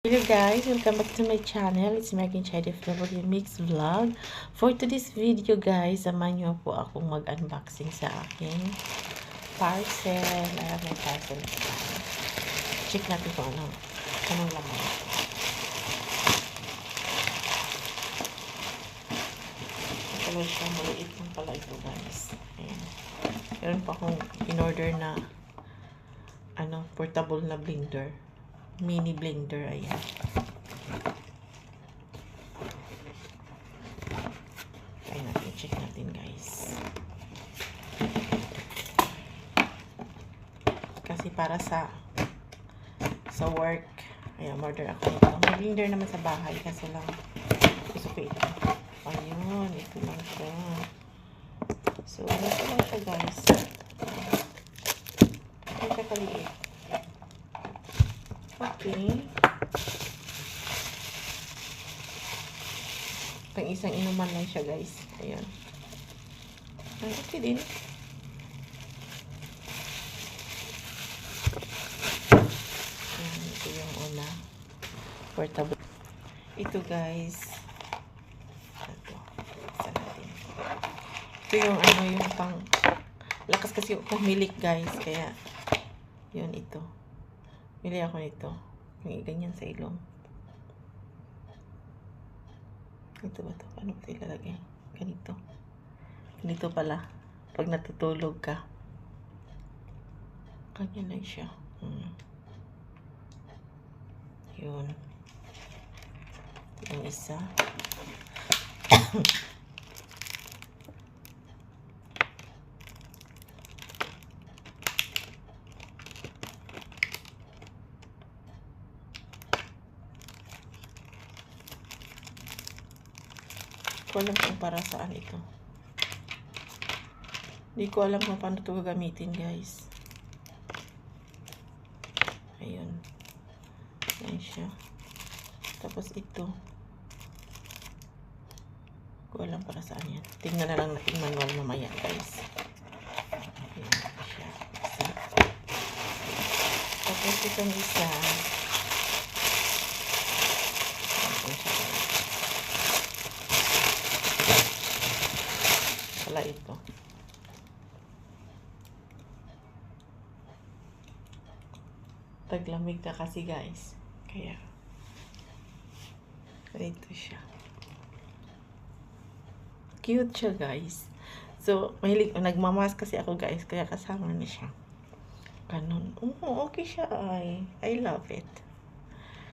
Hello guys, welcome back to my channel. It's Megan Chai FW Mix Vlog. For today's video guys, samahan niyo po akong mag-unboxing sa aking parcel. Ayan, may parcel. Check natin kung anong laman. Ito siya, maliit lang pala ito guys. Ayan. Meron pa akong in-order na portable na blender. Mini blender, ayan. Try natin, check natin guys. Kasi para sa work, ayan, order ako nito. May blender naman sa bahay, kasi lang gusto ko ito. Ayun, ito lang siya. So, ito lang siya guys. Ito siya kaliit. Okay. Pang isang inuman lang siya guys. Ayan. Ay, okay din. Ayan, ito yung una. Portable. Ito guys. Ito. Isa natin. Ito yung yung pang lakas kasi yung pamilik guys. Kaya, yun ito. Bili ako nito. May ganyan sa ilong. Ito ba ito? Paano ba ito ilalagay? Ganito. Ganito pala. Pag natutulog ka. Ganyan lang siya. Yun. Ito yung isa. Hindi ko alam kung para saan ito. Hindi ko alam kung paano ito gagamitin guys. Ayun. Ayan siya. Tapos ito. Hindi ko alam para saan yan. Tingnan na lang natin manual mamaya guys. Ayan siya. Isa. Tapos itong isa. Wala ito. Taglamig na kasi guys. Kaya ito siya. Cute siya guys. So, mahilig, nagmamask kasi ako guys. Kaya kasama na siya. Ganun. Okay siya ay. I love it.